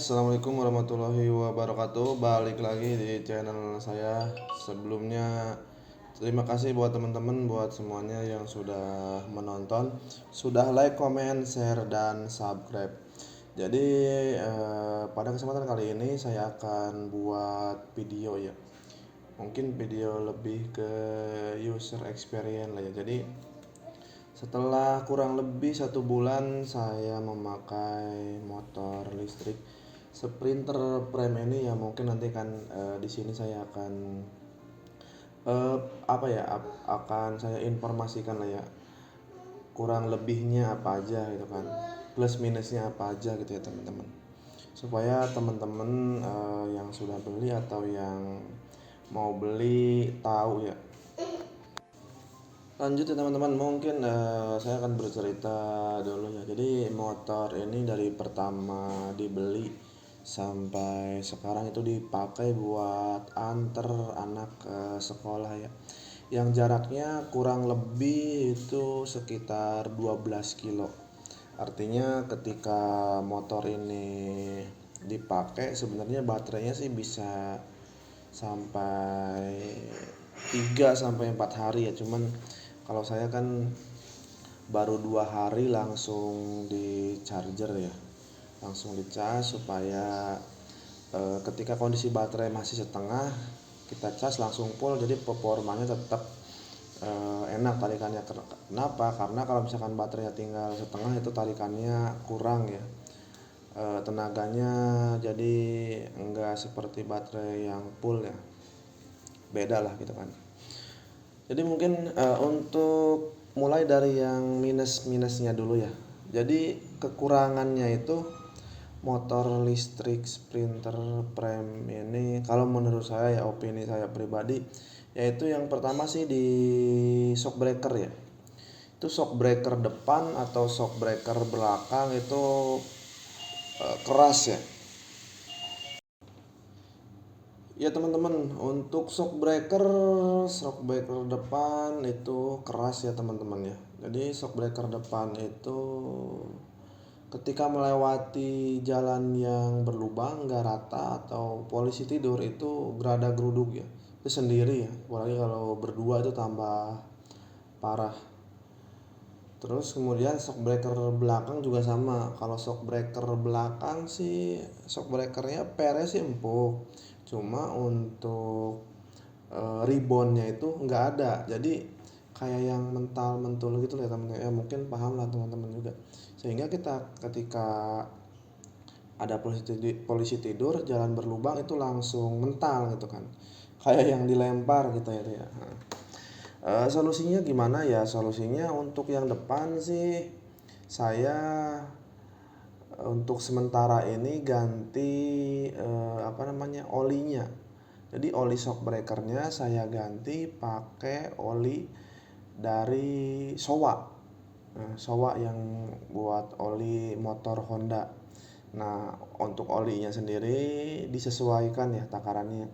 Assalamualaikum warahmatullahi wabarakatuh. Balik lagi di channel saya. Sebelumnya terima kasih buat teman-teman, buat semuanya yang sudah menonton, sudah like, comment, share, dan subscribe. Jadi pada kesempatan kali ini saya akan buat video ya. Mungkin video lebih ke user experience lah ya. Jadi setelah kurang lebih 1 bulan saya memakai motor listrik Sprinter Prime ini ya, mungkin nanti kan di sini saya akan apa ya akan saya informasikan lah ya, kurang lebihnya apa aja gitu kan, plus minusnya apa aja gitu ya teman-teman, supaya teman-teman yang sudah beli atau yang mau beli tahu ya. Lanjut ya teman-teman, mungkin saya akan bercerita dulu ya. Jadi motor ini dari pertama dibeli sampai sekarang itu dipakai buat anter anak ke sekolah ya. Yang jaraknya kurang lebih itu sekitar 12 kilo. Artinya ketika motor ini dipakai sebenarnya baterainya sih bisa sampai 3 sampai 4 hari ya. Cuman kalau saya kan baru 2 hari langsung di charger ya, langsung dicas supaya ketika kondisi baterai masih setengah kita cas langsung full, jadi performanya tetap enak tarikannya. Kenapa? Karena kalau misalkan baterainya tinggal setengah itu tarikannya kurang ya, tenaganya jadi enggak seperti baterai yang full ya, beda lah gitu kan. Jadi mungkin untuk mulai dari yang minus-minusnya dulu ya. Jadi kekurangannya itu motor listrik Sprinter Prime ini kalau menurut saya ya, opini saya pribadi, yaitu yang pertama sih di shock breaker ya. Itu shock breaker depan atau shock breaker belakang itu keras ya. Ya teman-teman, untuk shock breaker depan itu keras ya teman-teman ya. Jadi shock breaker depan itu ketika melewati jalan yang berlubang, nggak rata atau polisi tidur itu gerada geruduk ya. Itu sendiri ya, apalagi kalau berdua itu tambah parah. Terus kemudian shock breaker belakang juga sama. Kalau shock breaker belakang sih shock breakernya pernya sih empuk. Cuma untuk reboundnya itu nggak ada. Jadi kayak yang mental mentul gitu lah ya teman-teman. Ya mungkin paham lah teman-teman juga. Sehingga kita ketika ada polisi tidur jalan berlubang itu langsung mental gitu kan. Kayak yang dilempar gitu ya. Nah, solusinya gimana ya? Solusinya untuk yang depan sih saya untuk sementara ini ganti olinya. Jadi oli shock breakernya saya ganti pakai oli dari Showa. Nah, Showa yang buat oli motor Honda. Nah, untuk olinya sendiri disesuaikan ya takarannya.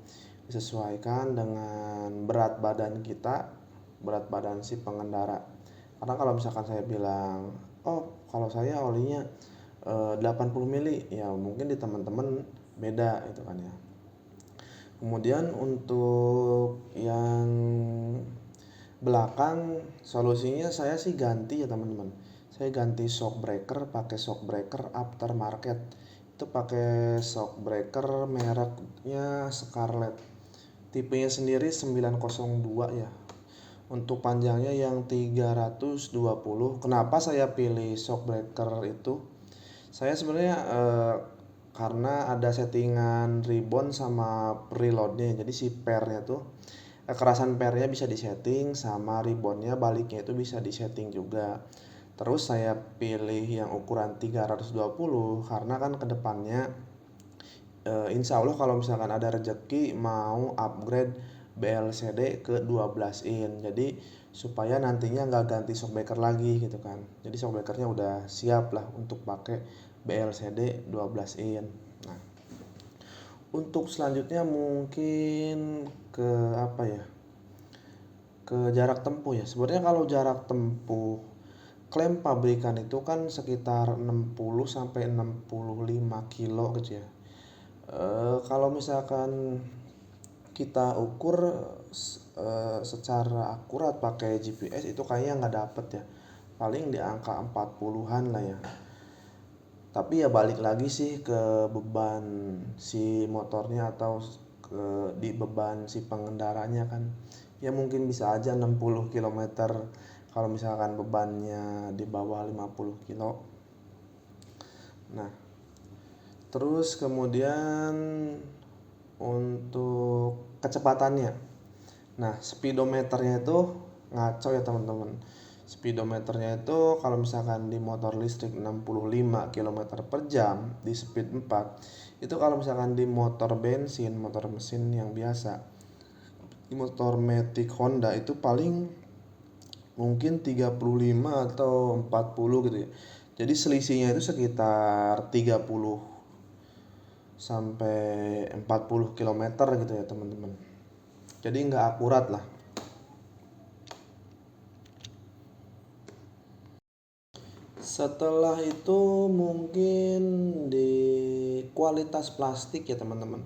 Disesuaikan dengan berat badan kita, berat badan si pengendara. Karena kalau misalkan saya bilang, "Oh, kalau saya olinya 80 mili," ya mungkin di teman-teman beda itu kan ya. Kemudian untuk yang belakang solusinya saya sih ganti ya teman-teman. Saya ganti shock breaker pakai shock breaker aftermarket. Itu pakai shock breaker mereknya Scarlett. Tipenya sendiri 902 ya. Untuk panjangnya yang 320. Kenapa saya pilih shock breaker itu? Saya sebenarnya karena ada settingan ribbon sama preloadnya. Jadi si pernya tuh kekerasan pernya bisa disetting, sama ribbonnya baliknya itu bisa disetting juga. Terus saya pilih yang ukuran 320 karena kan kedepannya insya Allah kalau misalkan ada rezeki mau upgrade BLCD ke 12 in. Jadi supaya nantinya nggak ganti shockbreaker lagi gitu kan. Jadi shockbreakernya udah siap lah untuk pakai BLCD 12 in. Nah, untuk selanjutnya mungkin ke apa ya? Ke jarak tempuh ya. Sebenarnya kalau jarak tempuh klaim pabrikan itu kan sekitar 60 sampai 65 kilo gitu ya. Kalau misalkan kita ukur secara akurat pakai GPS itu kayaknya nggak dapet ya, paling di angka 40-an lah ya. Tapi ya balik lagi sih ke beban si motornya atau di beban si pengendaranya kan. Ya mungkin bisa aja 60 kilometer kalau misalkan bebannya di bawah 50 kilo. Nah, terus kemudian untuk kecepatannya. Nah, speedometernya itu ngaco ya teman-teman. Speedometernya itu kalau misalkan di motor listrik 65 kilometer per jam di speed 4, itu kalau misalkan di motor bensin, motor mesin yang biasa, di motor Matic Honda itu paling mungkin 35 atau 40 gitu ya. Jadi selisihnya itu sekitar 30 sampai 40 kilometer gitu ya teman-teman. Jadi nggak akurat lah. Setelah itu mungkin di kualitas plastik ya teman-teman.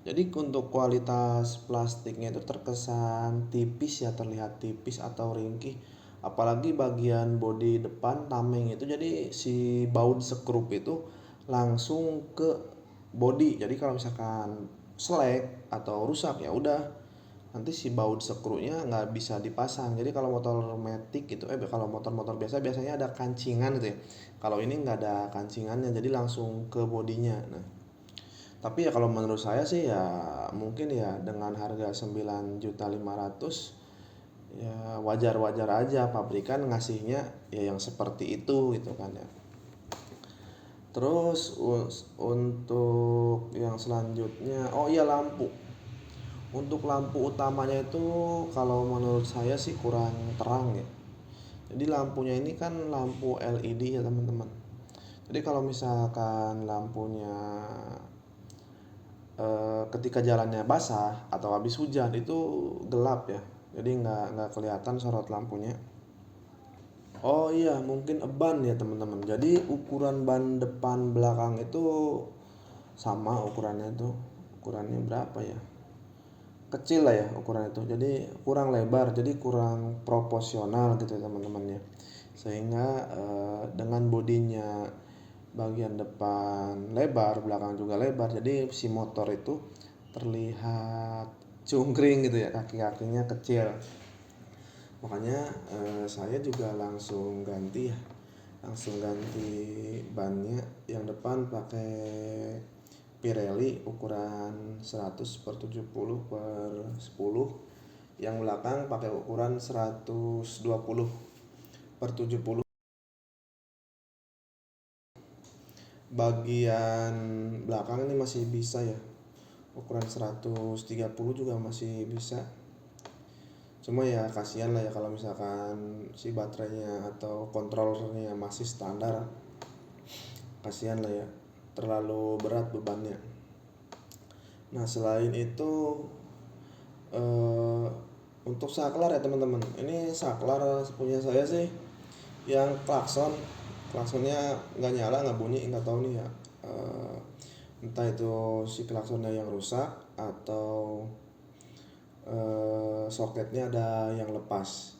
Jadi untuk kualitas plastiknya itu terkesan tipis ya, terlihat tipis atau ringkih. Apalagi bagian bodi depan tameng itu, jadi si baut sekrup itu langsung ke bodi. Jadi kalau misalkan selek atau rusak ya udah, nanti si baut skrunya nggak bisa dipasang. Jadi kalau motor matic gitu, kalau motor-motor biasa biasanya ada kancingan gitu ya, kalau ini nggak ada kancingannya, jadi langsung ke bodinya. Nah, tapi ya kalau menurut saya sih ya mungkin ya dengan harga 9.500.000 ya wajar-wajar aja pabrikan ngasihnya ya yang seperti itu gitu kan ya. Terus untuk yang selanjutnya, oh iya, lampu. Untuk lampu utamanya itu kalau menurut saya sih kurang terang ya. Jadi lampunya ini kan lampu LED ya teman-teman. Jadi kalau misalkan lampunya ketika jalannya basah atau habis hujan itu gelap ya. Jadi nggak kelihatan sorot lampunya. Oh iya, mungkin ban ya teman-teman. Jadi ukuran ban depan belakang itu sama ukurannya itu. Ukurannya berapa ya? Kecil lah ya ukuran itu, jadi kurang lebar, jadi kurang proporsional gitu ya teman-teman ya. Sehingga dengan bodinya bagian depan lebar, belakang juga lebar, jadi si motor itu terlihat cungkring gitu ya, kaki-kakinya kecil. Makanya saya juga langsung ganti bannya. Yang depan pakai Pirelli ukuran 100 per 70 per 10. Yang belakang pakai ukuran 120 per 70. Bagian belakang ini masih bisa ya, ukuran 130 juga masih bisa. Cuma ya kasihan lah ya kalau misalkan si baterainya atau kontrolernya masih standar. Kasihan lah ya, terlalu berat bebannya. Nah, selain itu eh, untuk saklar ya teman-teman, ini saklar punya saya sih yang klaksonnya nggak nyala, nggak bunyi, nggak tahu nih ya. Eh, Entah itu si klaksonnya yang rusak atau soketnya ada yang lepas.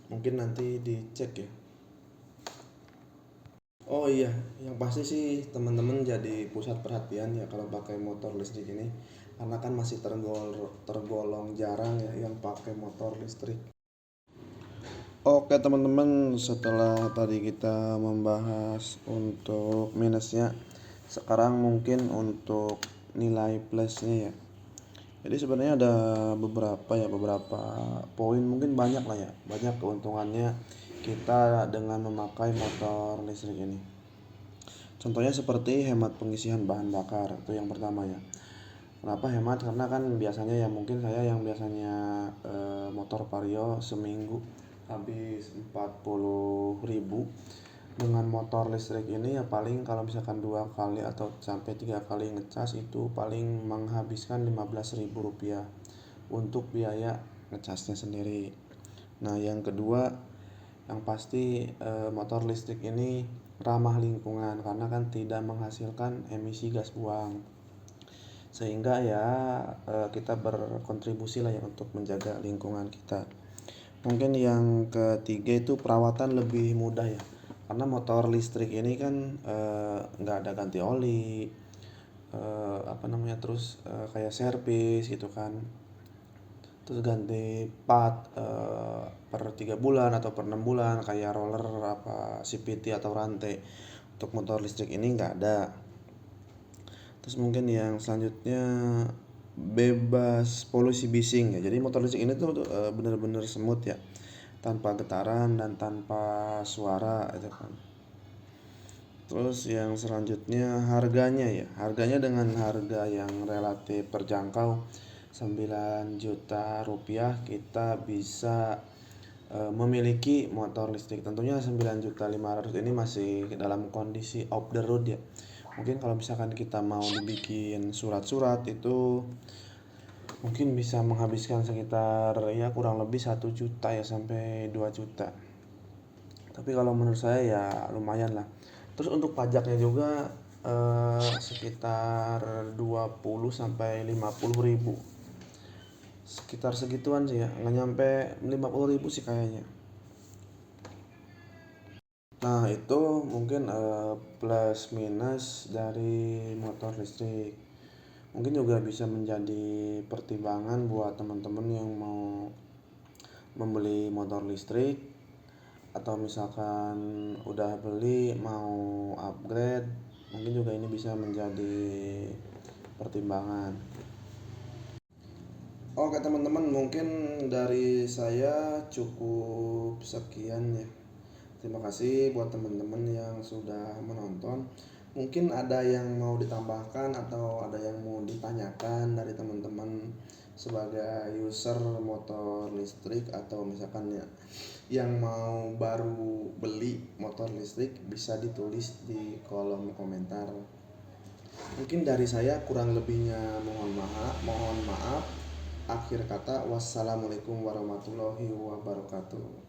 Mungkin nanti dicek ya. Oh iya, yang pasti sih teman-teman jadi pusat perhatian ya kalau pakai motor listrik ini, karena kan masih tergolong jarang ya yang pakai motor listrik. Oke teman-teman, setelah tadi kita membahas untuk minusnya, sekarang mungkin untuk nilai plusnya ya. Jadi sebenarnya ada beberapa poin, mungkin banyak lah ya, banyak keuntungannya kita dengan memakai motor listrik ini. Contohnya seperti hemat pengisian bahan bakar, itu yang pertama ya. Kenapa hemat? Karena kan biasanya ya mungkin saya yang biasanya motor Vario seminggu habis 40.000, dengan motor listrik ini ya paling kalau misalkan 2 kali atau sampai 3 kali ngecas itu paling menghabiskan 15.000 rupiah untuk biaya ngecasnya sendiri. Nah yang kedua, yang pasti motor listrik ini ramah lingkungan karena kan tidak menghasilkan emisi gas buang. Sehingga ya kita berkontribusi lah ya untuk menjaga lingkungan kita. Mungkin yang ketiga itu perawatan lebih mudah ya. Karena motor listrik ini kan nggak ada ganti oli, terus kayak servis gitu kan, terus ganti part per 3 bulan atau per 6 bulan kayak roller CVT atau rantai. Untuk motor listrik ini nggak ada. Terus mungkin yang selanjutnya bebas polusi bising ya. Jadi motor listrik ini tuh bener-bener smooth ya, tanpa getaran dan tanpa suara itu kan. Terus yang selanjutnya harganya ya. Harganya dengan harga yang relatif terjangkau 9 juta rupiah kita bisa memiliki motor listrik. Tentunya 9.500.000 ini masih dalam kondisi off the road ya. Mungkin kalau misalkan kita mau dibikin surat-surat itu mungkin bisa menghabiskan sekitar ya kurang lebih 1 juta ya sampai 2 juta. Tapi kalau menurut saya ya lumayan lah. Terus untuk pajaknya juga sekitar 20 sampai 50 ribu. Sekitar segituan sih ya, nggak nyampe 50 ribu sih kayaknya. Nah itu mungkin plus minus dari motor listrik. Mungkin juga bisa menjadi pertimbangan buat teman-teman yang mau membeli motor listrik, atau misalkan udah beli mau upgrade, mungkin juga ini bisa menjadi pertimbangan. Oke teman-teman, mungkin dari saya cukup sekian ya. Terima kasih buat teman-teman yang sudah menonton. Mungkin ada yang mau ditambahkan atau ada yang mau ditanyakan dari teman-teman sebagai user motor listrik, atau misalkan ya yang mau baru beli motor listrik, bisa ditulis di kolom komentar. Mungkin dari saya kurang lebihnya mohon maaf. Akhir kata, wassalamualaikum warahmatullahi wabarakatuh.